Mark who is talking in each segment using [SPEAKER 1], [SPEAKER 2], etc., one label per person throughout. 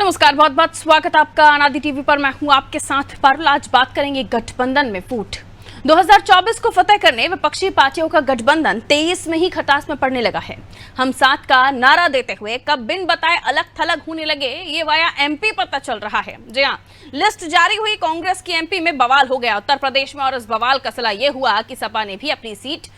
[SPEAKER 1] नमस्कार, बहुत बहुत स्वागत आपका अनादि टीवी पर। मैं हूं आपके साथ पारुल। आज बात करेंगे गठबंधन में फूट। 2024 को फतेह करने विपक्षी पार्टियों का गठबंधन 23 में ही खटास में पड़ने लगा है। हम साथ का नारा देते हुए कब बिन बताए अलग थलग होने लगे, ये वाया एमपी पता चल रहा है। जी हां, लिस्ट जारी हुई, कांग्रेस की एमपी में बवाल हो गया उत्तर प्रदेश में। और इस बवाल का सिला ये हुआ कि सपा ने भी अपनी सीट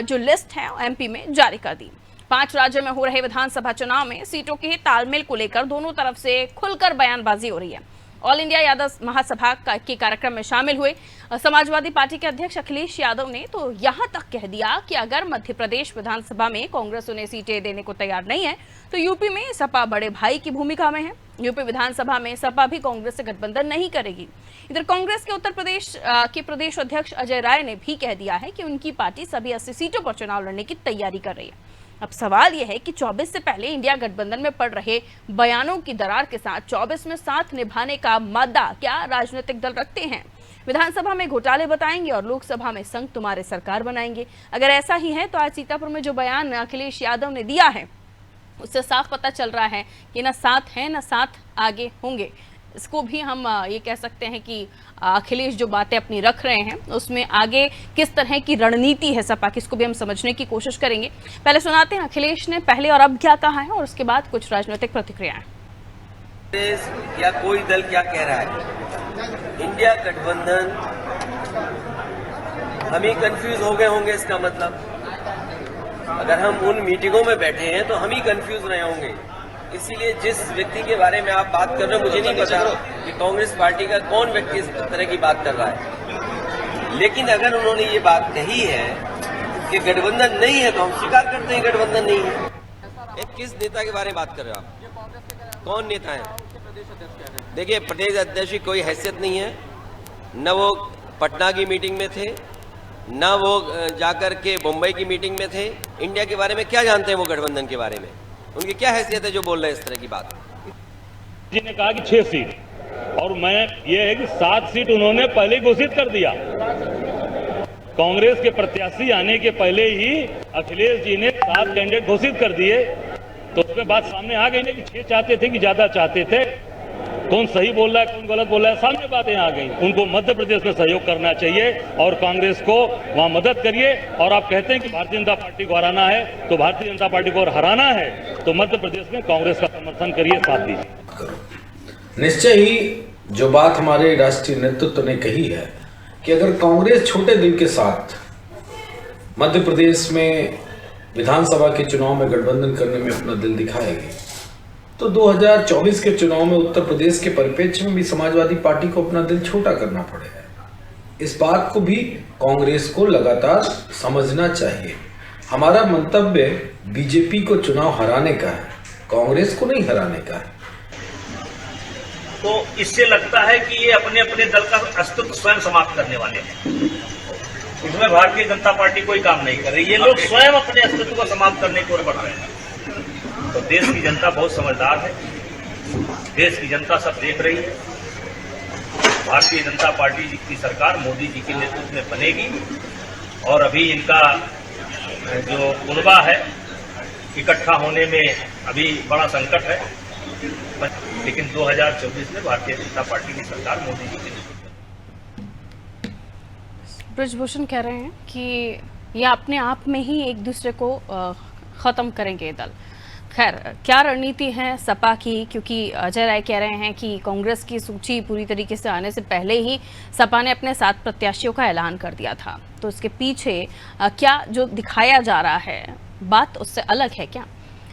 [SPEAKER 1] जो लिस्ट है एमपी में जारी कर दी। 5 राज्यों में हो रहे विधानसभा चुनाव में सीटों के तालमेल को लेकर दोनों तरफ से खुलकर बयानबाजी हो रही है। ऑल इंडिया यादव महासभा के कार्यक्रम में शामिल हुए समाजवादी पार्टी के अध्यक्ष अखिलेश यादव ने तो यहां तक कह दिया कि अगर मध्य प्रदेश विधानसभा में कांग्रेस उन्हें सीटें देने को तैयार नहीं है तो यूपी में सपा बड़े भाई की भूमिका में है। यूपी विधानसभा में सपा भी कांग्रेस से गठबंधन नहीं करेगी। इधर कांग्रेस के उत्तर प्रदेश के प्रदेश अध्यक्ष अजय राय ने भी कह दिया है कि उनकी पार्टी सभी 80 सीटों पर चुनाव लड़ने की तैयारी कर रही है। अब सवाल यह है कि 24 से पहले इंडिया गठबंधन में पड़ रहे बयानों की दरार के साथ 24 में साथ निभाने का मादा क्या राजनीतिक दल रखते हैं? विधानसभा में घोटाले बताएंगे और लोकसभा में संग तुम्हारे सरकार बनाएंगे। अगर ऐसा ही है तो आज सीतापुर में जो बयान अखिलेश यादव ने दिया है उससे साफ पता चल रहा है कि ना साथ है ना साथ आगे होंगे। इसको भी हम ये कह सकते हैं कि अखिलेश जो बातें अपनी रख रहे हैं उसमें आगे किस तरह की रणनीति है सपा की, इसको भी हम समझने की कोशिश करेंगे। पहले सुनाते हैं अखिलेश ने पहले और अब क्या कहा है और उसके बाद कुछ राजनीतिक प्रतिक्रियाएं।
[SPEAKER 2] या कोई दल क्या कह रहा है, इंडिया गठबंधन, हम ही कंफ्यूज हो गए होंगे। इसका मतलब अगर हम उन मीटिंगों में बैठे हैं तो हम ही कंफ्यूज रहे होंगे। इसीलिए जिस व्यक्ति के बारे में आप बात कर रहे हो, मुझे नहीं पता कि कांग्रेस पार्टी का कौन व्यक्ति इस तरह की बात कर रहा है। लेकिन अगर उन्होंने ये बात कही है कि गठबंधन नहीं है तो हम स्वीकार करते हैं गठबंधन नहीं है। किस नेता के बारे में बात कर रहे हो आप? कौन नेता है? देखिए, प्रदेश अध्यक्ष की कोई हैसियत नहीं है। न वो पटना की मीटिंग में थे, न वो जाकर के मुंबई की मीटिंग में थे। इंडिया के बारे में क्या जानते हैं वो गठबंधन के बारे में? उनकी क्या हैसियत है जो बोल रहे हैं इस तरह की बात?
[SPEAKER 3] जी ने कहा कि 6 सीट और मैं ये है कि 7 सीट उन्होंने पहले ही घोषित कर दिया। कांग्रेस के प्रत्याशी आने के पहले ही अखिलेश जी ने 7 कैंडिडेट घोषित कर दिए। तो उसमें बात सामने आ गई ना कि 6 चाहते थे कि ज्यादा चाहते थे। कौन सही बोल रहा है कौन गलत बोल रहा है, सामने बातें आ गई। उनको मध्य प्रदेश में सहयोग करना चाहिए और कांग्रेस को वहां मदद करिए। और आप कहते हैं कि भारतीय जनता पार्टी को हराना है, तो भारतीय जनता पार्टी को हराना है तो मध्य प्रदेश में कांग्रेस का समर्थन करिए, साथ दीजिए।
[SPEAKER 4] निश्चय ही जो बात हमारे राष्ट्रीय नेतृत्व ने कही है कि अगर कांग्रेस छोटे दिल के साथ मध्य प्रदेश में विधानसभा के चुनाव में गठबंधन करने में अपना दिल दिखाएगी तो 2024 के चुनाव में उत्तर प्रदेश के परिप्रेक्ष्य में भी समाजवादी पार्टी को अपना दिल छोटा करना पड़ेगा। इस बात को भी कांग्रेस को लगातार समझना चाहिए। हमारा मंतव्य बीजेपी को चुनाव हराने का है, कांग्रेस को नहीं हराने का है।
[SPEAKER 5] तो इससे लगता है कि ये अपने अपने दल का अस्तित्व स्वयं समाप्त करने वाले हैं। इसमें भारतीय जनता पार्टी कोई काम नहीं कर रही। ये लोग स्वयं अपने अस्तित्व को समाप्त करने की ओर बढ़ रहे हैं। तो देश की जनता बहुत समझदार है, देश की जनता सब देख रही है। भारतीय जनता पार्टी की सरकार मोदी जी के नेतृत्व में बनेगी और अभी इनका जो कुनबा है इकट्ठा होने में अभी बड़ा संकट है। लेकिन 2024 में भारतीय जनता पार्टी की सरकार मोदी जी के नेतृत्व में।
[SPEAKER 1] ब्रजभूषण कह रहे हैं कि ये अपने आप में ही एक दूसरे को खत्म करेंगे दल। खैर, क्या रणनीति है सपा की, क्योंकि अजय राय कह रहे हैं कि कांग्रेस की सूची पूरी तरीके से आने से पहले ही सपा ने अपने 7 प्रत्याशियों का ऐलान कर दिया था। तो इसके पीछे क्या जो दिखाया जा रहा है बात उससे अलग है क्या?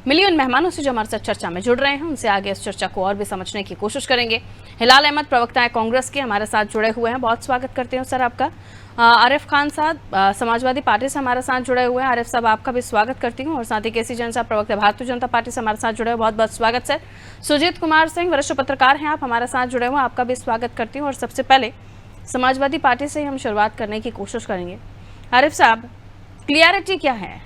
[SPEAKER 1] मिलिए उन मेहमानों से जो हमारे साथ चर्चा में जुड़ रहे हैं, उनसे आगे इस चर्चा को और भी समझने की कोशिश करेंगे। हिलाल अहमद प्रवक्ता है कांग्रेस के, हमारे साथ जुड़े हुए हैं। बहुत स्वागत करते हैं सर आपका। आरिफ खान साहब समाजवादी पार्टी से हमारे साथ जुड़े हुए हैं। आरिफ साहब आपका भी स्वागत करती हूं। और साथ ही केसी जैन साहब प्रवक्ता भारतीय जनता पार्टी से हमारे साथ जुड़े हुए, बहुत बहुत स्वागत सर। सुजीत कुमार सिंह वरिष्ठ पत्रकार हैं, आप हमारे साथ जुड़े हुए, आपका भी स्वागत करती हूँ। और सबसे पहले समाजवादी पार्टी से हम शुरुआत करने की कोशिश करेंगे। आरिफ साहब, क्लियरिटी क्या है?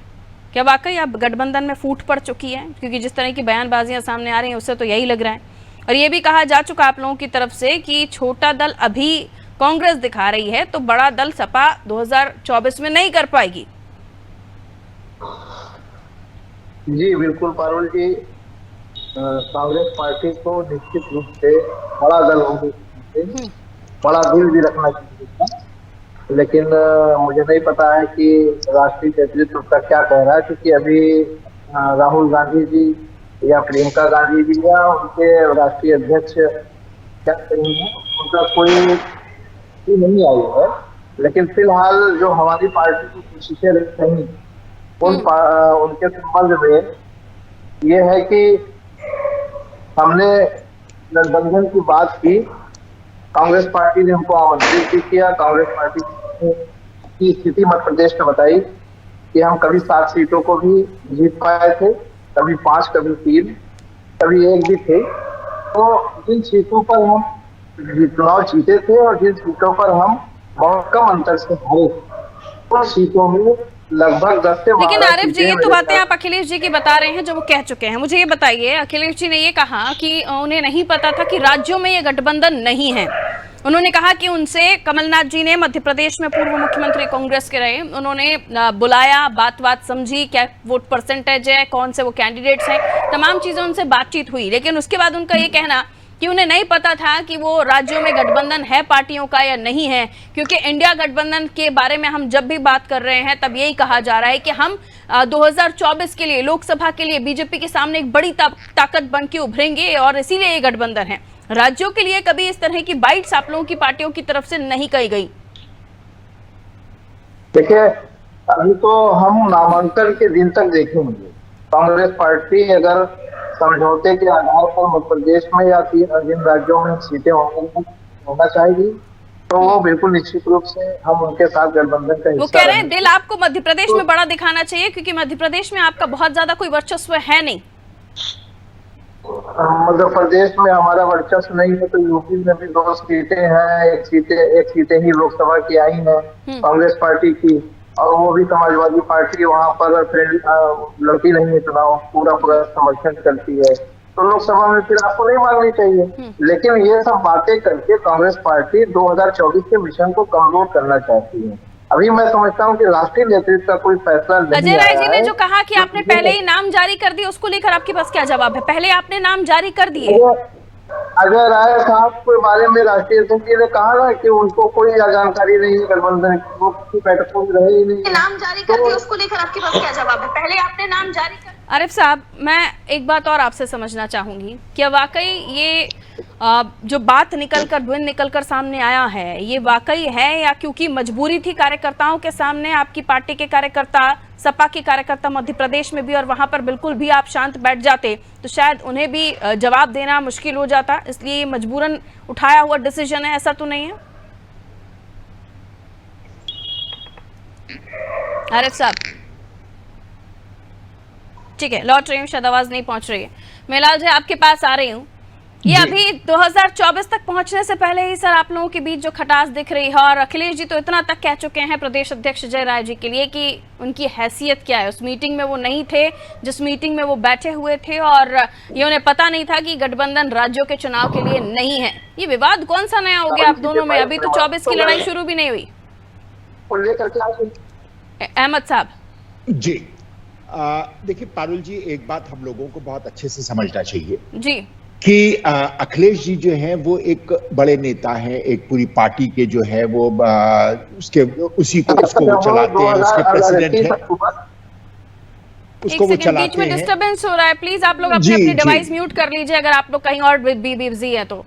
[SPEAKER 1] क्या वाकई अब गठबंधन में फूट पड़ चुकी है? क्योंकि जिस तरह की बयानबाजियां सामने आ रही हैं उससे तो यही लग रहा है। और ये भी कहा जा चुका आप लोगों की तरफ से कि छोटा दल अभी कांग्रेस दिखा रही है तो बड़ा दल सपा 2024 में नहीं कर पाएगी।
[SPEAKER 6] जी बिल्कुल पारुल जी, कांग्रेस पार्टी को निश्चित रूप से बड़ा दल होने से बड़ा दिल भी रखना चाहिए था। लेकिन मुझे नहीं पता है कि राष्ट्रीय नेतृत्व का क्या कह रहा है, क्योंकि अभी राहुल गांधी जी या प्रियंका गांधी जी या उनके राष्ट्रीय अध्यक्ष क्या करेंगे, उनका कोई नहीं आई है। लेकिन फिलहाल जो हमारी पार्टी की कोशिशें रही उनके संबंध में ये है कि हमने गठबंधन की बात की, कांग्रेस पार्टी ने हमको आमंत्रित भी किया। कांग्रेस पार्टी की स्थिति मध्य प्रदेश में बताई कि हम कभी 7 सीटों को भी जीत पाए थे, कभी 5, कभी 3, कभी 1 भी थे। तो जिन सीटों पर हम चुनाव जीते थे और जिन सीटों पर हम बहुत कम अंतर से हारे, उन सीटों में लगभग 10 से 12।
[SPEAKER 1] लेकिन आरिफ जी, ये तो बातें आप अखिलेश जी की बता रहे हैं जो वो कह चुके हैं। मुझे ये बताइए, अखिलेश जी ने ये कहा कि उन्हें नहीं पता था कि राज्यों में ये गठबंधन नहीं है। उन्होंने कहा कि उनसे कमलनाथ जी ने, मध्य प्रदेश में पूर्व मुख्यमंत्री कांग्रेस के रहे, उन्होंने बुलाया, बात समझी, क्या वोट परसेंटेज है, कौन से वो कैंडिडेट्स हैं, तमाम चीजें उनसे बातचीत हुई। लेकिन उसके बाद उनका ये कहना कि उन्हें नहीं पता था कि वो राज्यों में गठबंधन है पार्टियों का या नहीं है, क्योंकि इंडिया गठबंधन के बारे में हम जब भी बात कर रहे हैं तब यही कहा जा रहा है कि हम 2024 के लिए, लोकसभा के लिए बीजेपी के सामने एक बड़ी ताकत बन के उभरेंगे और इसीलिए ये गठबंधन है। राज्यों के लिए कभी इस तरह की बाइट्स आप लोगों की पार्टियों की तरफ से नहीं कही गई।
[SPEAKER 6] देखिए, अभी तो हम नामांकन के दिन तक देखेंगे। कांग्रेस पार्टी अगर समझौते के आधार पर मध्य प्रदेश में या जिन राज्यों में सीटें होना चाहेगी, तो वो बिल्कुल निश्चित रूप से हम उनके साथ गठबंधन का हिस्सा।
[SPEAKER 1] वो कह रहे हैं दिल आपको मध्य प्रदेश में बड़ा दिखाना चाहिए, क्योंकि मध्य प्रदेश में आपका बहुत ज्यादा कोई वर्चस्व है नहीं।
[SPEAKER 6] मध्य प्रदेश में हमारा वर्चस्व नहीं है, तो यूपी में भी 2 सीटें हैं, एक सीटें ही लोकसभा की आई हैं कांग्रेस पार्टी की, और वो भी समाजवादी पार्टी वहां पर लड़ती नहीं है चुनाव, पूरा समर्थन करती है। तो लोकसभा में फिर आपको नहीं मांगनी चाहिए। लेकिन ये सब बातें करके कांग्रेस पार्टी 2024 के मिशन को कमजोर करना चाहती है। अभी मैं समझता हूँ कि राष्ट्रीय नेतृत्व का कोई फैसला नहीं।
[SPEAKER 1] अजय राय जी ने जो कहा कि आपने पहले ही नाम जारी कर दिए, उसको लेकर आपके पास क्या जवाब है? पहले आपने नाम जारी कर दिए।
[SPEAKER 6] अजय राय साहब के बारे में राष्ट्रीय अध्यक्ष ने कहा ना कि उनको कोई जानकारी नहीं है, गठबंधन की बैठकों में रहे ही नहीं।
[SPEAKER 1] नाम जारी कर दिए, उसको लेकर आपके पास क्या जवाब है? पहले आपने नाम जारी कर। आरिफ साहब, मैं एक बात और आपसे समझना चाहूंगी, क्या वाकई ये जो बात निकलकर सामने आया है, ये वाकई है या क्योंकि मजबूरी थी कार्यकर्ताओं के सामने, आपकी पार्टी के कार्यकर्ता, सपा के कार्यकर्ता मध्य प्रदेश में भी, और वहां पर बिल्कुल भी आप शांत बैठ जाते तो शायद उन्हें भी जवाब देना मुश्किल हो जाता, इसलिए ये मजबूरन उठाया हुआ डिसीजन है, ऐसा तो नहीं है? आरिफ साहब, ठीक है, लौट रही हूँ, शायद आवाज नहीं पहुंच रही है। मेलाल जी, आपके पास आ रही हूँ। ये अभी 2024 तक पहुंचने से पहले ही सर आप लोगों के बीच जो खटास दिख रही है, और अखिलेश जी तो इतना तक कह चुके हैं प्रदेश अध्यक्ष अजय राय जी के लिए कि उनकी हैसियत क्या है। उस मीटिंग में वो नहीं थे जिस मीटिंग में वो बैठे हुए थे, और ये उन्हें पता नहीं था कि गठबंधन राज्यों के चुनाव के लिए नहीं है। ये विवाद कौन सा नया हो गया आप दोनों में? अभी तो 24 की लड़ाई शुरू भी नहीं हुई। अहमद साहब
[SPEAKER 7] जी, देखिए पारुल जी, एक बात हम लोगों को बहुत अच्छे से समझना चाहिए
[SPEAKER 1] जी
[SPEAKER 7] कि अखिलेश जी जो हैं वो एक बड़े नेता हैं, एक पूरी पार्टी के जो है वो उसको वो चलाते हैं, उसके प्रेसिडेंट हैं, उसको वो चलाते
[SPEAKER 1] बीच में
[SPEAKER 7] हैं।
[SPEAKER 1] डिस्टर्बेंस हो रहा है, प्लीज आप लोग अपनी डिवाइस म्यूट कर लीजिए। अगर आप लोग कहीं और भी बिजी है तो,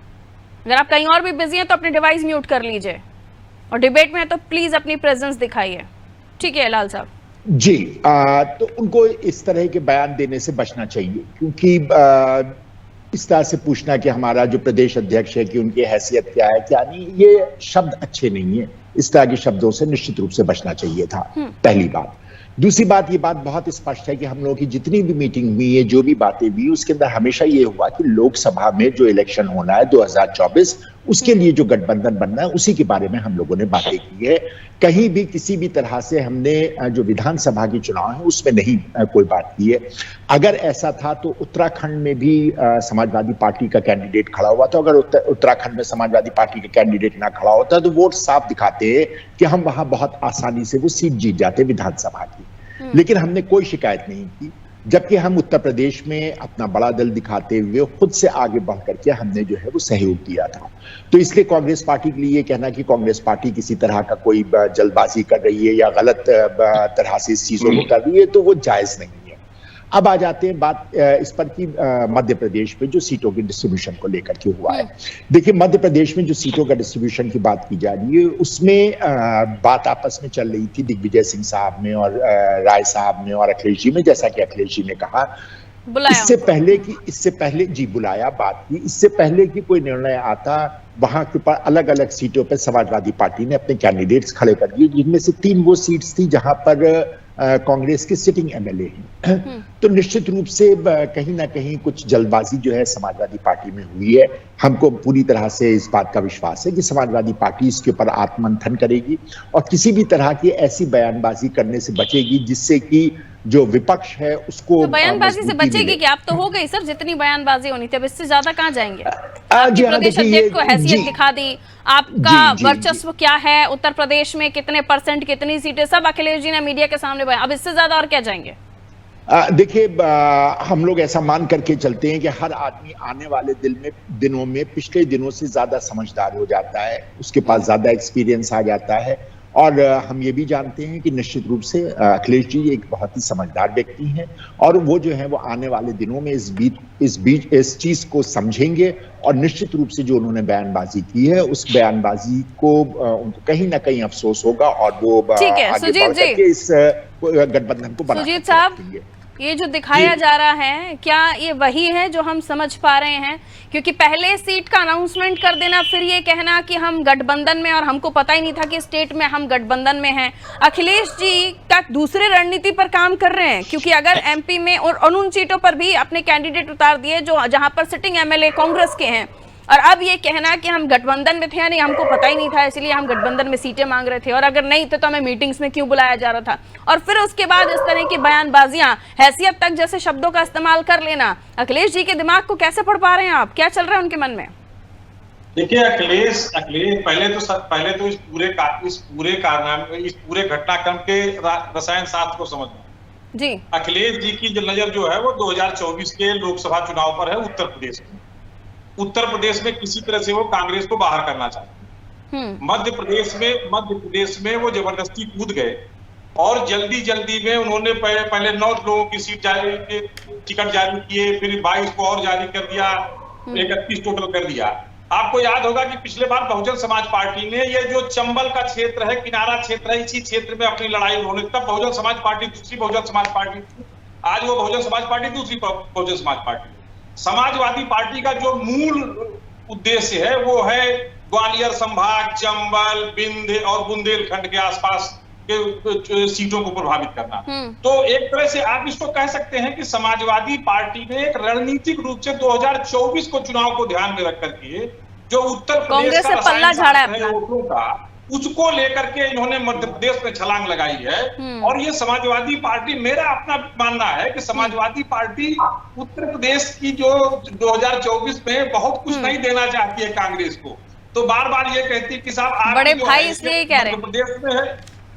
[SPEAKER 1] अगर आप कहीं और भी बिजी हैं तो अपनी डिवाइस म्यूट कर लीजिए, और डिबेट में है तो प्लीज अपनी प्रेजेंस दिखाइए। ठीक है लाल साहब
[SPEAKER 7] जी, तो उनको इस तरह के बयान देने से बचना चाहिए, क्योंकि इस तरह से पूछना कि हमारा जो प्रदेश अध्यक्ष है कि उनकी हैसियत क्या है क्या नहीं, ये शब्द अच्छे नहीं है। इस तरह के शब्दों से निश्चित रूप से बचना चाहिए था, पहली बात। दूसरी बात, ये बात बहुत स्पष्ट है कि हम लोगों की जितनी भी मीटिंग हुई है, जो भी बातें हुई, उसके अंदर हमेशा ये हुआ कि लोकसभा में जो इलेक्शन होना है 2024, उसके लिए जो गठबंधन बनना है, उसी के बारे में हम लोगों ने बातें की है। कहीं भी किसी भी तरह से हमने जो विधानसभा की चुनाव है उसमें नहीं कोई बात की है। अगर ऐसा था तो उत्तराखंड में भी समाजवादी पार्टी का कैंडिडेट खड़ा हुआ था। अगर उत्तराखंड में समाजवादी पार्टी का कैंडिडेट ना खड़ा होता तो वोट साफ दिखाते कि हम वहां बहुत आसानी से वो सीट जीत जाते विधानसभा की। लेकिन हमने कोई शिकायत नहीं की। जबकि हम उत्तर प्रदेश में अपना बड़ा दल दिखाते हुए खुद से आगे बढ़ करके हमने जो है वो सहयोग दिया था। तो इसलिए कांग्रेस पार्टी के लिए कहना कि कांग्रेस पार्टी किसी तरह का कोई जल्दबाजी कर रही है या गलत तरह से इस चीजों को कर रही है, तो वो जायज नहीं है। अब आ जाते हैं बात इस पर कि मध्य प्रदेश में जो सीटों के डिस्ट्रीब्यूशन को लेकर के हुआ है। देखिए, मध्य प्रदेश में जो सीटों का डिस्ट्रीब्यूशन की बात की जा रही है, उसमें बात आपस में चल रही थी दिग्विजय सिंह साहब में और राय साहब में और अखिलेश जी में। जैसा कि अखिलेश जी ने कहा, इससे पहले जी बुलाया, बात की, इससे पहले कि कोई निर्णय आता, वहां के ऊपर अलग अलग सीटों पर समाजवादी पार्टी ने अपने कैंडिडेट्स खड़े कर दिए, जिनमें से 3 वो सीट्स थी जहां पर कांग्रेस के सिटिंग एमएलए हैं। तो निश्चित रूप से कहीं ना कहीं कुछ जल्दबाजी जो है समाजवादी पार्टी में हुई है। हमको पूरी तरह से इस बात का विश्वास है कि समाजवादी पार्टी इसके ऊपर आत्ममंथन करेगी और किसी भी तरह की ऐसी बयानबाजी करने से बचेगी जिससे कि जो विपक्ष है उसको
[SPEAKER 1] तो बयानबाजी से बचेगी कि आप तो हो गई सर, जितनी बयानबाजी होनी थी, अब इससे ज्यादा कहाँ जाएंगे? आपके प्रदेश अध्यक्ष को हैसियत दिखा दी, आपका वर्चस्व क्या है उत्तर प्रदेश में, कितने % कितनी सीटें, सब अखिलेश जी ने मीडिया के सामने बयान, अब इससे ज्यादा और क्या जाएंगे?
[SPEAKER 7] देखिए, हम लोग ऐसा मान करके चलते हैं कि हर आदमी आने वाले दिनों में पिछले दिनों से ज्यादा समझदार हो जाता है, उसके पास ज्यादा एक्सपीरियंस आ जाता है। और हम ये भी जानते हैं कि निश्चित रूप से अखिलेश जी एक बहुत ही समझदार व्यक्ति हैं और वो जो है वो आने वाले दिनों में इस चीज को समझेंगे और निश्चित रूप से जो उन्होंने बयानबाजी की है उस बयानबाजी को उनको कहीं ना कहीं अफसोस होगा और वो आगे बढ़ करके इस गठबंधन को बना
[SPEAKER 1] साहब, ये जो दिखाया जा रहा है, क्या ये वही है जो हम समझ पा रहे हैं? क्योंकि पहले सीट का अनाउंसमेंट कर देना, फिर ये कहना कि हम गठबंधन में, और हमको पता ही नहीं था कि स्टेट में हम गठबंधन में हैं। अखिलेश जी का दूसरे रणनीति पर काम कर रहे हैं, क्योंकि अगर एमपी में और उन सीटों पर भी अपने कैंडिडेट उतार दिए जो जहां पर सिटिंग एमएलए कांग्रेस के हैं, और अब ये कहना कि हम गठबंधन में थे, यानी हमको पता ही नहीं था इसलिए हम गठबंधन में सीटें मांग रहे थे, और अगर नहीं थे तो हमें मीटिंग्स में क्यों बुलाया जा रहा था, और फिर उसके बाद इस तरह की बयानबाजियां, हैसियत तक जैसे शब्दों का इस्तेमाल कर लेना। अखिलेश जी के दिमाग को कैसे पढ़ पा रहे हैं आप? क्या चल रहा है उनके मन में?
[SPEAKER 8] देखिए, अखिलेश पहले तो इस पूरे घटनाक्रम के रसायन शास्त्र को समझना
[SPEAKER 1] जी।
[SPEAKER 8] अखिलेश जी की नजर जो है वो 2024 के लोकसभा चुनाव पर है उत्तर प्रदेश में। उत्तर प्रदेश में किसी तरह से वो कांग्रेस को बाहर करना चाहते हैं। मध्य प्रदेश में वो जबरदस्ती कूद गए और जल्दी में उन्होंने पहले 9 लोगों की टिकट जारी किए, फिर 22 को और जारी कर दिया, 31 टोटल कर दिया। आपको याद होगा कि पिछले बार बहुजन समाज पार्टी ने ये जो चंबल का क्षेत्र है, किनारा क्षेत्र है, इसी क्षेत्र में अपनी लड़ाई उन्होंने, तब बहुजन समाज पार्टी दूसरी बहुजन समाज पार्टी थी, आज वो बहुजन समाज पार्टी दूसरी बहुजन समाज पार्टी। समाजवादी पार्टी का जो मूल उद्देश्य है वो है ग्वालियर संभाग, चंबल, बिंद और बुंदेलखंड के आसपास के सीटों को प्रभावित करना। तो एक तरह से आप इसको कह सकते हैं कि समाजवादी पार्टी ने एक रणनीतिक रूप से 2024 को चुनाव को ध्यान में रख करके जो उत्तर प्रदेश का
[SPEAKER 1] पल्ला झाड़ा है
[SPEAKER 8] वोटों का, उसको लेकर के इन्होंने मध्य प्रदेश में छलांग लगाई है। और ये समाजवादी पार्टी, मेरा अपना मानना है कि समाजवादी पार्टी उत्तर प्रदेश की जो 2024 में बहुत कुछ नहीं देना चाहती है कांग्रेस को, तो बार बार ये कहती है कि साहब आप
[SPEAKER 1] बड़े भाई इसलिए कह रहे हैं
[SPEAKER 8] मध्य प्रदेश में है,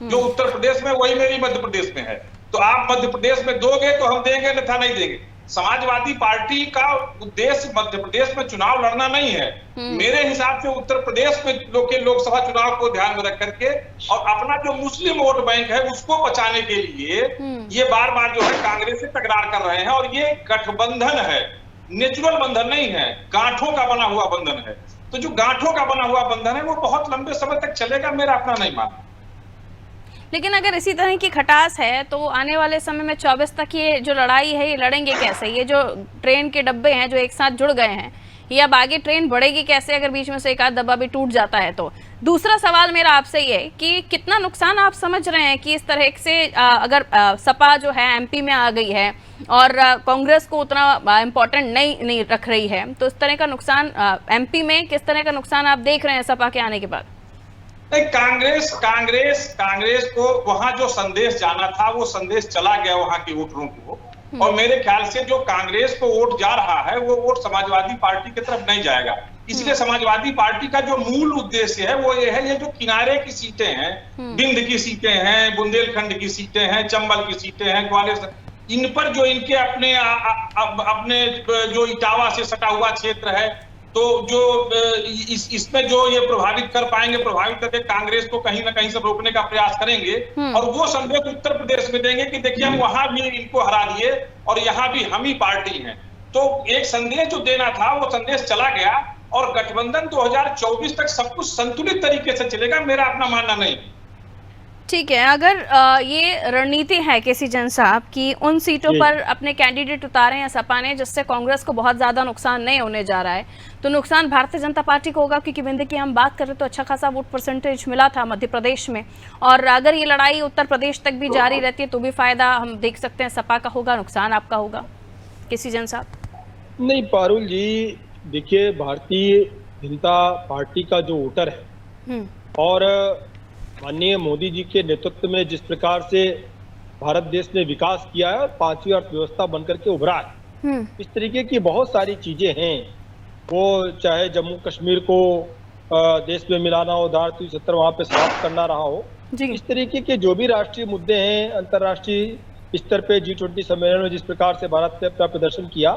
[SPEAKER 8] जो उत्तर प्रदेश में वही मेरी मध्य प्रदेश में है, तो आप मध्य प्रदेश में दोगे तो हम देंगे, अन्यथा नहीं देंगे। समाजवादी पार्टी का उद्देश्य मध्य प्रदेश में चुनाव लड़ना नहीं है। मेरे हिसाब से उत्तर प्रदेश में लोकसभा चुनाव को ध्यान में रख करके और अपना जो मुस्लिम वोट बैंक है उसको बचाने के लिए ये बार बार जो है कांग्रेस से तकरार कर रहे हैं। और ये गठबंधन है, नेचुरल बंधन नहीं है, गांठों का बना हुआ बंधन है। तो जो गांठों का बना हुआ बंधन है वो बहुत लंबे समय तक चलेगा, मेरा अपना नहीं मानना।
[SPEAKER 1] लेकिन अगर इसी तरह की खटास है तो आने वाले समय में 24 तक ये जो लड़ाई है ये लड़ेंगे कैसे? ये जो ट्रेन के डब्बे हैं जो एक साथ जुड़ गए हैं, ये अब आगे ट्रेन बढ़ेगी कैसे अगर बीच में से एक आध डब्बा भी टूट जाता है तो? दूसरा सवाल मेरा आपसे ये कि कितना नुकसान आप समझ रहे हैं कि इस तरह से अगर सपा जो है एमपी में आ गई है और कांग्रेस को उतना इम्पोर्टेंट नहीं रख रही है, तो इस तरह का नुकसान एमपी में किस तरह का नुकसान आप देख रहे हैं सपा के आने के बाद?
[SPEAKER 8] कांग्रेस को वहां जो संदेश जाना था वो संदेश चला गया वहां के वोटरों को, और मेरे ख्याल से जो कांग्रेस को वोट जा रहा है वो वोट समाजवादी पार्टी की तरफ नहीं जाएगा। इसलिए समाजवादी पार्टी का जो मूल उद्देश्य है वो ये है, ये जो किनारे की सीटें हैं, बिंद की सीटें हैं, बुंदेलखंड की सीटें हैं, चंबल की सीटें हैं, ग्वालियर, इन पर जो इनके अपने अपने जो इटावा से सटा हुआ क्षेत्र है, तो जो इसमें जो ये प्रभावित कर पाएंगे, प्रभावित करके कांग्रेस को कहीं ना कहीं से रोकने का प्रयास करेंगे और वो संदेश उत्तर प्रदेश में देंगे कि देखिए हम वहां भी इनको हरा दिए और यहाँ भी हम ही पार्टी हैं। तो एक संदेश जो देना था वो संदेश चला गया और गठबंधन 2024 तक सब कुछ संतुलित तरीके से चलेगा, मेरा अपना मानना नहीं।
[SPEAKER 1] ठीक है, अगर ये रणनीति है केसी जैन साहब की उन सीटों पर अपने कैंडिडेट उतारे हैं सपा ने जिससे कांग्रेस को बहुत ज्यादा नुकसान नहीं होने जा रहा है, तो नुकसान भारतीय जनता पार्टी को होगा, क्योंकि बिंदु की हम बात करें तो अच्छा खासा वोट परसेंटेज मिला था मध्य प्रदेश में, और अगर ये लड़ाई उत्तर प्रदेश तक भी जारी रहती है तो भी फायदा हम देख सकते हैं सपा का होगा, नुकसान आपका होगा। केसी जैन साहब।
[SPEAKER 9] नहीं पारुल जी, देखिए भारतीय जनता पार्टी का जो वोटर है और माननीय मोदी जी के नेतृत्व में जिस प्रकार से भारत देश ने विकास किया है और 5वीं अर्थव्यवस्था बनकर के उभरा है, इस तरीके की बहुत सारी चीजें हैं। वो चाहे जम्मू कश्मीर को देश में मिलाना हो, धारा 370 वहां पे समाप्त करना रहा हो, इस तरीके के जो भी राष्ट्रीय मुद्दे हैं, अंतर्राष्ट्रीय स्तर पे G20 सम्मेलन में जिस प्रकार से भारत ने अपना प्रदर्शन किया,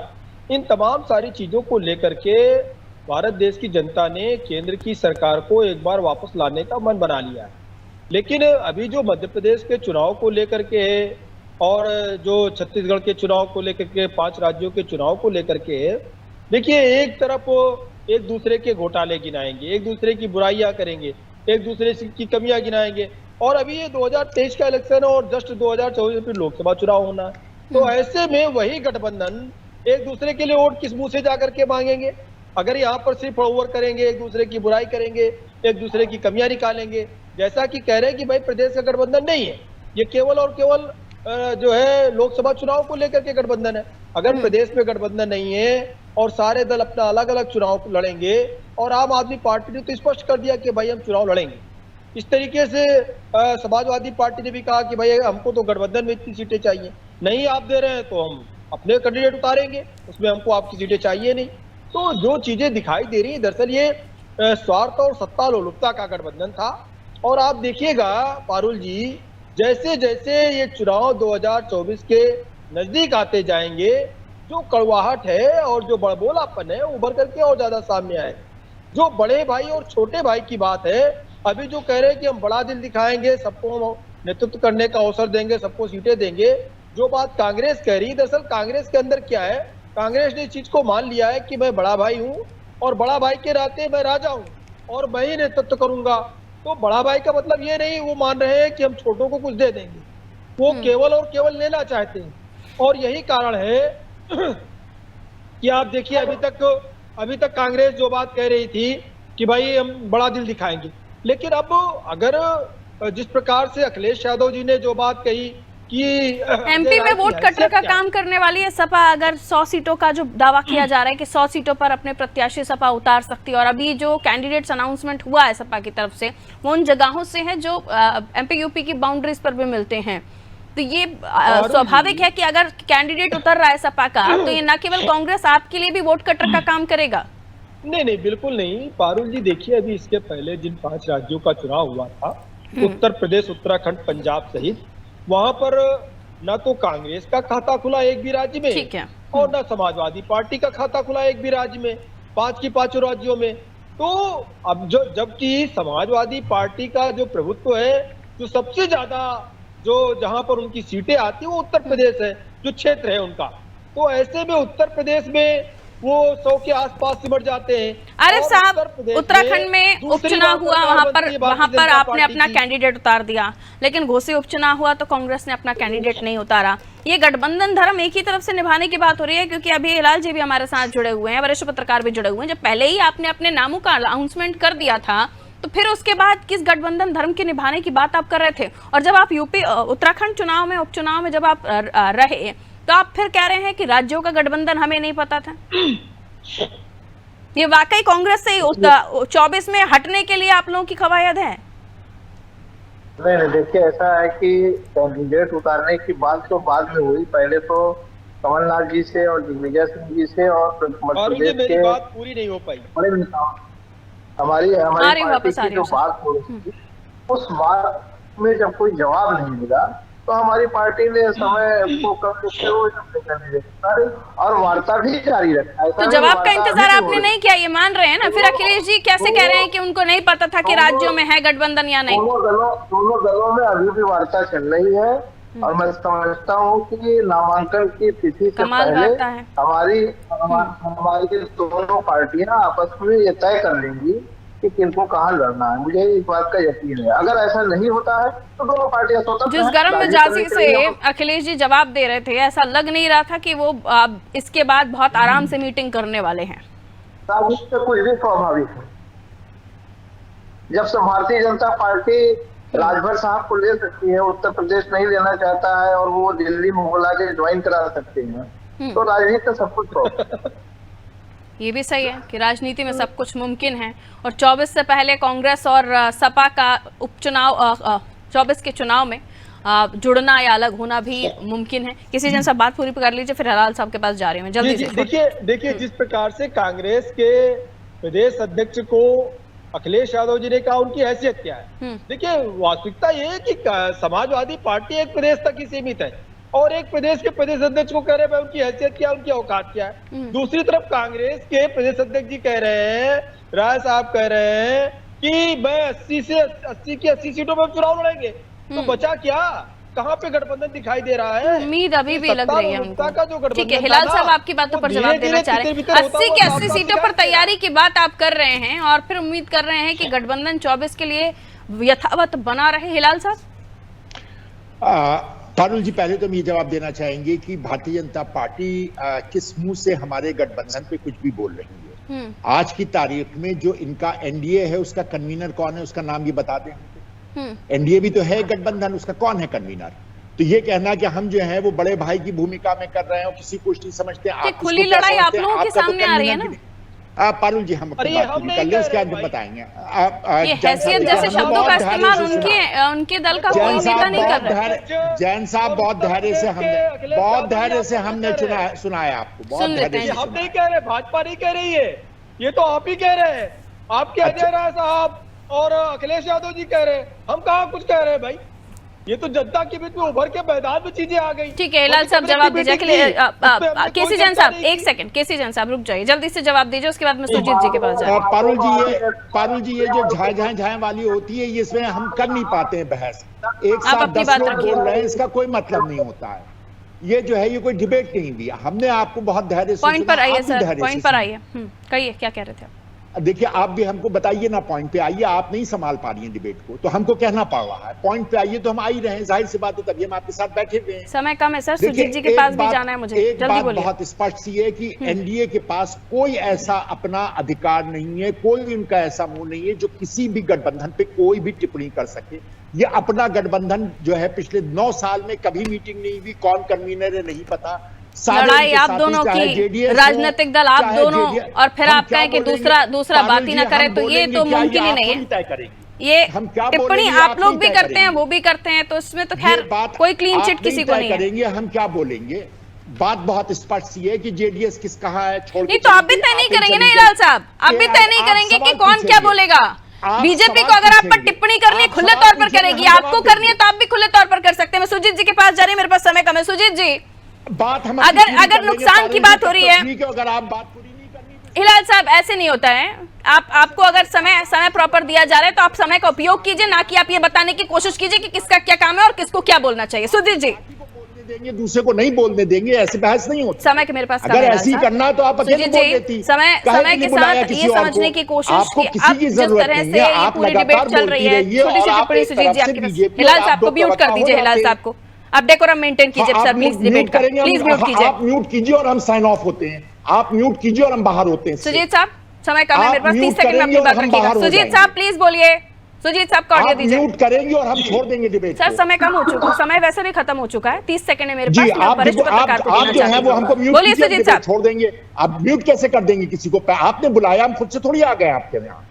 [SPEAKER 9] इन तमाम सारी चीजों को लेकर के भारत देश की जनता ने केंद्र की सरकार को एक बार वापस लाने का मन बना लिया है। लेकिन अभी जो मध्य प्रदेश के चुनाव को लेकर के है और जो छत्तीसगढ़ के चुनाव को लेकर के, 5 राज्यों के चुनाव को लेकर के है, देखिए एक तरफ एक दूसरे के घोटाले गिनाएंगे, एक दूसरे की बुराइयां करेंगे, एक दूसरे की कमियां गिनाएंगे, और अभी ये 2023 का इलेक्शन है और जस्ट 2024 में लोकसभा चुनाव होना है। तो ऐसे में वही गठबंधन एक दूसरे के लिए वोट किस मुंह से जाकर के मांगेंगे? अगर यहाँ पर सिर्फ ओवर करेंगे, एक दूसरे की बुराई करेंगे, एक दूसरे की कमियां निकालेंगे, जैसा कि कह रहे हैं कि भाई प्रदेश का गठबंधन नहीं है, ये केवल और केवल जो है लोकसभा चुनाव को लेकर के गठबंधन है। अगर प्रदेश में गठबंधन नहीं है और सारे दल अपना अलग अलग चुनाव लड़ेंगे, और आम आदमी पार्टी ने तो स्पष्ट कर दिया कि भाई हम चुनाव लड़ेंगे, इस तरीके से समाजवादी पार्टी ने भी कहा कि भाई हमको तो गठबंधन में इतनी सीटें चाहिए, नहीं आप दे रहे हैं तो हम अपने कैंडिडेट उतारेंगे, उसमें हमको आपकी सीटें चाहिए नहीं। तो जो चीजें दिखाई दे रही है, दरअसल ये स्वार्थ और सत्ता लोलुपता का गठबंधन था। और आप देखिएगा पारुल जी, जैसे जैसे ये चुनाव 2024 के नजदीक आते जाएंगे, जो कड़वाहट है और जो बड़बोलापन है उभर करके और ज्यादा सामने आए। जो बड़े भाई और छोटे भाई की बात है, अभी जो कह रहे हैं कि हम बड़ा दिल दिखाएंगे, सबको नेतृत्व करने का अवसर देंगे, सबको सीटें देंगे, जो बात कांग्रेस कह रही है, दरअसल कांग्रेस के अंदर क्या है, कांग्रेस ने इस चीज को मान लिया है कि मैं बड़ा भाई हूं और बड़ा भाई के नाते मैं राजा हूं और मैं ही नेतृत्व करूंगा। तो बड़ा भाई का मतलब ये नहीं वो मान रहे हैं कि हम छोटों को कुछ दे देंगे, वो केवल और केवल लेना चाहते हैं। और यही कारण है कि आप देखिए अभी तक कांग्रेस जो बात कह रही थी कि भाई हम बड़ा दिल दिखाएंगे, लेकिन अब अगर जिस प्रकार से अखिलेश यादव जी ने जो बात कही कि
[SPEAKER 1] एमपी में वोट कटर का काम करने वाली है सपा, अगर 100 सीटों का जो दावा किया जा रहा है कि 100 सीटों पर अपने प्रत्याशी सपा उतार सकती है, और अभी जो कैंडिडेट्स अनाउंसमेंट हुआ है सपा की तरफ से वो उन जगहों से है जो एमपी यूपी की बाउंड्रीज पर भी मिलते हैं, तो ये स्वाभाविक है कि अगर कैंडिडेट उतर रहा है सपा का तो ये न केवल कांग्रेस आपके लिए भी वोट कटर का काम करेगा।
[SPEAKER 9] नहीं, बिल्कुल नहीं पारुल जी। देखिए अभी इसके पहले जिन 5 राज्यों का चुनाव हुआ था, उत्तर प्रदेश, उत्तराखंड, पंजाब सहित, वहां पर ना तो कांग्रेस का खाता खुला एक भी राज्य में,
[SPEAKER 1] ठीक है,
[SPEAKER 9] और ना समाजवादी पार्टी का खाता खुला एक भी राज्य में, 5 की 5 राज्यों में। तो अब जबकि समाजवादी पार्टी का जो प्रभुत्व है, जो सबसे ज्यादा जो जहां पर उनकी सीटें आती है वो उत्तर प्रदेश है, जो क्षेत्र है उनका। तो ऐसे में उत्तर प्रदेश में वो 100 के आसपास सिमट जाते हैं।
[SPEAKER 1] आरिफ साहब, उत्तराखंड में उपचुनाव हुआ, वहां पर आपने अपना कैंडिडेट उतार दिया, लेकिन घोसी उपचुनाव हुआ तो कांग्रेस ने अपना कैंडिडेट नहीं उतारा। ये गठबंधन धर्म एक ही तरफ से निभाने की बात हो रही है, क्योंकि अभी हिलाल जी भी हमारे साथ जुड़े हुए हैं, वरिष्ठ पत्रकार भी जुड़े हुए हैं। जब पहले ही आपने अपने नामों का अनाउंसमेंट कर दिया था तो फिर उसके बाद किस गठबंधन धर्म के निभाने की बात आप कर रहे थे? और जब आप उत्तराखंड चुनाव में, उपचुनाव में जब आप रहे तो आप फिर कह रहे हैं कि राज्यों का गठबंधन हमें नहीं पता था। ये वाकई कांग्रेस से 24 में हटने के लिए आप लोगों की कवायद है?
[SPEAKER 6] नहीं, देखिए ऐसा है कि कैंडिडेट उतारने की बात तो बाद में हुई, पहले तो कमलनाथ जी से और दिग्विजय सिंह जी से और
[SPEAKER 9] मेरी बात पूरी नहीं हो पाई।
[SPEAKER 6] हमारी पार्टी की जो बात हो रही थी, उस बात में जब कोई जवाब नहीं मिला तो हमारी पार्टी ने समय को कम करके वो करने देते और वार्ता भी जारी रखा है।
[SPEAKER 1] तो जवाब का इंतजार आपने नहीं किया, ये मान रहे हैं ना? फिर अखिलेश जी कैसे कह रहे हैं कि उनको नहीं पता था कि राज्यों में है गठबंधन या नहीं?
[SPEAKER 6] दोनों दलों में अभी भी वार्ता चल रही है और मैं समझता हूँ कि नामांकन की तिथि से पहले हमारी दोनों पार्टियां आपस में ये तय कर लेंगी कि किनको कहाँ लड़ना है। मुझे इस बात का यकीन है। अगर ऐसा नहीं होता है तो दोनों पार्टियां स्वतंत्र
[SPEAKER 1] जिस गर्म मिजाजी से अखिलेश जी जवाब दे रहे थे, ऐसा लग नहीं रहा था कि वो इसके बाद बहुत आराम से मीटिंग करने वाले हैं।
[SPEAKER 6] कुछ भी स्वाभाविक है। जब से भारतीय जनता पार्टी राजभर साहब को ले सकती है, उत्तर प्रदेश नहीं लेना चाहता है और वो दिल्ली में बुला के ज्वाइन करा सकते हैं, तो राजनीति में सब कुछ हो।
[SPEAKER 1] ये भी सही है कि राजनीति में सब कुछ मुमकिन है। और 24 से पहले कांग्रेस और सपा का उपचुनाव 24 के चुनाव में जुड़ना या अलग होना भी मुमकिन है। किसी जन सा बात पूरी कर लीजिए, फिर हिलाल साहब के पास जा रही हूँ जल्दी से।
[SPEAKER 9] देखिए जिस प्रकार से कांग्रेस के प्रदेश अध्यक्ष को अखिलेश यादव जी ने कहा उनकी हैसियत क्या है। देखिए वास्तविकता ये है कि समाजवादी पार्टी एक प्रदेश तक ही सीमित है और एक प्रदेश के प्रदेश अध्यक्ष को कह रहे हैं उनकी हैसियत क्या, उनकी औकात क्या है। दूसरी तरफ कांग्रेस के प्रदेश अध्यक्ष जी कह रहे हैं, राय साहब कह रहे हैं कि मैं 80 की 80 सीटों पर चुनाव लड़ेंगे। तो बचा क्या, कहाँ पे गठबंधन दिखाई दे रहा है?
[SPEAKER 1] उम्मीद अभी भी लग रही है उनको। ठीक है, हिलाल साहब आपकी बातों पर जवाब देना चाह रहे हैं। 80 की 80 सीटों पर तैयारी की बात आप कर रहे हैं और फिर उम्मीद कर रहे हैं कि गठबंधन 24 के लिए यथावत बना रहे। हिलाल साहब,
[SPEAKER 7] पारुल जी, पहले तो हम ये जवाब देना चाहेंगे कि भारतीय जनता पार्टी किस मुंह से हमारे गठबंधन पे कुछ भी बोल रही है। आज की तारीख में जो इनका एनडीए है उसका कन्वीनर कौन है, उसका नाम ये बता दें। एनडीए भी तो है गठबंधन, उसका कौन है कन्वीनर? तो ये कहना कि हम जो है वो बड़े भाई की भूमिका में कर रहे हैं और किसी को नहीं समझते।
[SPEAKER 1] खुली लड़ाई आप लोगों के सामने आ रही है ना
[SPEAKER 7] पारुल जी, हम अपनी बात क्या बताएंगे।
[SPEAKER 1] ये हैसियत जैसे शब्दों का इस्तेमाल उनके दल का कोई नेता नहीं कर रहा।
[SPEAKER 7] जैन साहब बहुत धैर्य से हमने सुनाया आपको, बहुत धैर्य से।
[SPEAKER 9] हम नहीं कह रहे, भाजपा नहीं कह रही है, ये तो आप ही कह रहे हैं। आपके अजय राय साहब और अखिलेश यादव जी कह रहे हैं, हम कहाँ कुछ कह रहे हैं भाई। ये तो जनता के बीच में उभर के मैदान में चीजें आ गई।
[SPEAKER 1] ठीक है, हिलाल साहब जवाब दीजिए। केसी जैन साहब एक सेकंड, केसी जैन साहब रुक जाइए, जल्दी से जवाब दीजिए, उसके बाद मैं सुजीत जी के पास जाऊंगा।
[SPEAKER 7] पारुल जी ये जो झाए वाली होती है, ये इसमें हम कर नहीं पाते हैं बहस। एक साथ 10 लोग बोल रहे हैं, इसका कोई मतलब नहीं होता है। ये जो है ये कोई डिबेट नहीं हुई। हमने आपको बहुत धैर्य से
[SPEAKER 1] पॉइंट पर आइए सर, पॉइंट पर आइए। कहिए क्या कह रहे थे आप?
[SPEAKER 7] देखिए आप भी हमको बताइए ना, पॉइंट पे आइए। आप नहीं संभाल पा रही हैं डिबेट को, तो हमको कहना पड़ रहा है पॉइंट पे आइए, तो हम आ ही रहे हैं। जाहिर सी बात है, तभी हम आपके साथ बैठे हुए हैं।
[SPEAKER 1] समय कम है सर, सुजीत जी के पास भी जाना है मुझे, जल्दी बोलिए।
[SPEAKER 7] बहुत स्पष्ट सी है कि एनडीए के पास कोई ऐसा अपना अधिकार नहीं है, कोई उनका ऐसा मुंह नहीं है जो किसी भी गठबंधन पे कोई भी टिप्पणी कर सके। ये अपना गठबंधन जो है पिछले 9 साल में कभी मीटिंग नहीं हुई, कौन कन्वीनर है नहीं पता।
[SPEAKER 1] लड़ाई आप दोनों की, राजनीतिक दल आप दोनों, और फिर आप कहें कि दूसरा बात ही ना करे, तो ये तो मुमकिन ही नहीं है। ये टिप्पणी आप लोग भी करते हैं, वो भी करते हैं, तो इसमें तो खैर कोई क्लीन चिट किसी को नहीं
[SPEAKER 7] करेंगे। हम क्या बोलेंगे? बात बहुत स्पष्ट सी है कि जेडीएस किस कहा है, छोड़
[SPEAKER 1] नहीं तो आप भी तय नहीं करेंगे ना हिलाल साहब, आप भी तय नहीं करेंगे कि कौन क्या बोलेगा। बीजेपी को अगर आप पर टिप्पणी करनी है खुले तौर पर करेगी, आपको करनी है तो आप भी खुले तौर पर कर सकते हैं। मैं सुजीत जी के पास जा रही हूँ, मेरे पास समय कम है। सुजीत जी,
[SPEAKER 7] बात हम
[SPEAKER 1] अगर नुकसान की बात हो रही है,
[SPEAKER 7] अगर आप बात पूरी नहीं करनी।
[SPEAKER 1] हिलाल साहब ऐसे नहीं होता है। आपको अगर समय प्रॉपर दिया जा रहा है तो आप समय का उपयोग कीजिए, ना कि आप ये बताने की कोशिश कीजिए कि किसका क्या काम है और किसको क्या बोलना चाहिए। सुजीत जी,
[SPEAKER 7] बोलने देंगे, दूसरे को नहीं बोलने देंगे, ऐसे बहस नहीं होती।
[SPEAKER 1] समय के मेरे पास
[SPEAKER 7] अगर ऐसी करना तो आप अकेले बोल देती।
[SPEAKER 1] समय के साथ ये समझने की कोशिश कि अब जिस तरह से ये पूरी डिबेट चल रही है, छोटी सी टिप्पणी सुजीत जी आपके पास। हिलाल साहब को म्यूट कर दीजिए, हिलाल साहब को आप डेकोरम मेंटेन कीजिए सर, प्लीज डिबेट कर, प्लीज म्यूट कीजिए।
[SPEAKER 7] आप म्यूट कीजिए और हम साइन ऑफ होते हैं, आप म्यूट कीजिए और हम बाहर होते हैं।
[SPEAKER 1] सुजीत साहब समय कम है मेरे पास, 30 सेकंड में अपनी बात रखिएगा। सुजीत साहब प्लीज बोलिए, सुजीत साहब को ऑडियो दीजिए।
[SPEAKER 7] म्यूट करेंगे और हम छोड़ देंगे डिबेट।
[SPEAKER 1] सर समय कम हो चुका, समय वैसे भी खत्म हो चुका है, 30 सेकंड है मेरे पास।
[SPEAKER 7] आप जो है वो हमको म्यूट
[SPEAKER 1] बोलिए सुजीत साहब।
[SPEAKER 7] छोड़ देंगे, आप म्यूट कैसे कर देंगे किसी को? आपने बुलाया, हम खुद से थोड़ी आ गए आपके यहाँ।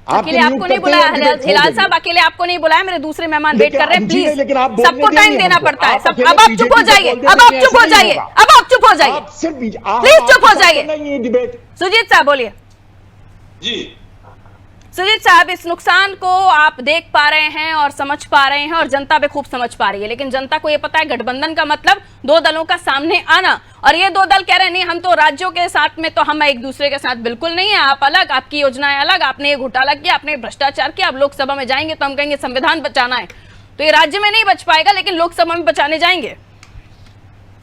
[SPEAKER 1] अकेले आपको नहीं बुलाया हिलाल साहब, अकेले आपको नहीं बुलाया, मेरे दूसरे मेहमान वेट कर रहे हैं। प्लीज सबको टाइम देना पड़ता है। अब आप चुप हो जाइए, अब आप चुप हो जाइए, अब आप चुप हो जाइए, प्लीज चुप हो जाइए।
[SPEAKER 7] डिबेट
[SPEAKER 1] सुजीत साहब बोलिए
[SPEAKER 8] जी।
[SPEAKER 1] सुजीत साहब, इस नुकसान को आप देख पा रहे हैं और समझ पा रहे हैं और जनता भी खूब समझ पा रही है, लेकिन जनता को यह पता है गठबंधन का मतलब दो दलों का सामने आना, और ये दो दल कह रहे हैं नहीं हम तो राज्यों के साथ में, तो हम एक दूसरे के साथ बिल्कुल नहीं है, आप अलग, आपकी योजनाएं अलग, आपने ये घोटाला किया, आपने भ्रष्टाचार किया, आप लोकसभा में जाएंगे तो हम कहेंगे संविधान बचाना है, तो ये राज्य में नहीं बच पाएगा लेकिन लोकसभा में बचाने जाएंगे।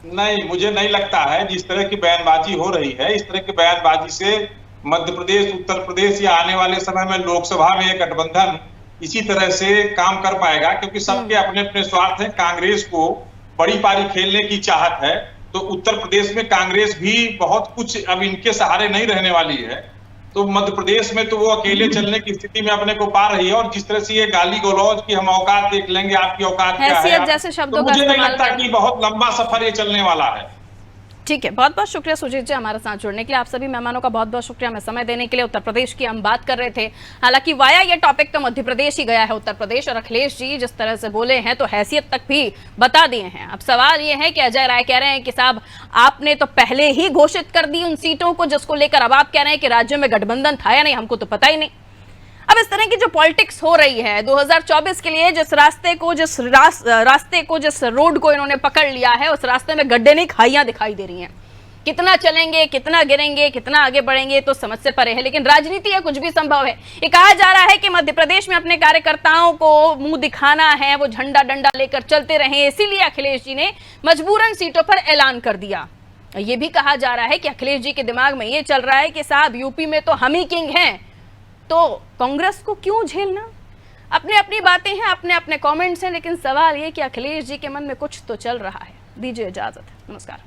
[SPEAKER 8] नहीं, मुझे नहीं लगता है। जिस तरह की बयानबाजी हो रही है, इस तरह की बयानबाजी से मध्य प्रदेश, उत्तर प्रदेश या आने वाले समय में लोकसभा में यह गठबंधन इसी तरह से काम कर पाएगा, क्योंकि सबके अपने अपने स्वार्थ हैं। कांग्रेस को बड़ी पारी खेलने की चाहत है, तो उत्तर प्रदेश में कांग्रेस भी बहुत कुछ अब इनके सहारे नहीं रहने वाली है, तो मध्य प्रदेश में तो वो अकेले चलने की स्थिति में अपने को पा रही है। और जिस तरह से ये गाली गलौज की हम औकात देख लेंगे, आपकी औकात क्या है,
[SPEAKER 1] जैसे शब्दों
[SPEAKER 8] तो मुझे नहीं लगता कि बहुत लंबा सफर ये चलने वाला है।
[SPEAKER 1] ठीक है, बहुत बहुत शुक्रिया सुजीत जी हमारे साथ जुड़ने के लिए। आप सभी मेहमानों का बहुत बहुत शुक्रिया हमें समय देने के लिए। उत्तर प्रदेश की हम बात कर रहे थे, हालांकि वाया ये टॉपिक तो मध्य प्रदेश ही गया है। उत्तर प्रदेश और अखिलेश जी जिस तरह से बोले हैं तो हैसियत तक भी बता दिए हैं। अब सवाल ये है कि अजय राय कह रहे हैं कि साहब आपने तो पहले ही घोषित कर दी उन सीटों को जिसको लेकर अब आप कह रहे हैं कि राज्यों में गठबंधन था या नहीं, हमको तो पता ही नहीं। अब इस तरह की जो पॉलिटिक्स हो रही है 2024 के लिए, जिस रोड को इन्होंने पकड़ लिया है, उस रास्ते में गड्ढे नहीं खाइयां दिखाई दे रही हैं। कितना चलेंगे, कितना गिरेंगे, कितना आगे बढ़ेंगे तो समझ से परे है, लेकिन राजनीति है, कुछ भी संभव है। ये कहा जा रहा है कि मध्य प्रदेश में अपने कार्यकर्ताओं को मुंह दिखाना है, वो झंडा डंडा लेकर चलते रहे, इसीलिए अखिलेश जी ने मजबूरन सीटों पर ऐलान कर दिया। ये भी कहा जा रहा है कि अखिलेश जी के दिमाग में ये चल रहा है कि साहब यूपी में तो हम ही किंग हैं, तो कांग्रेस को क्यों झेलना। अपनी अपनी बातें हैं, अपने अपने कमेंट्स हैं, लेकिन सवाल ये कि अखिलेश जी के मन में कुछ तो चल रहा है। दीजिए इजाजत, नमस्कार।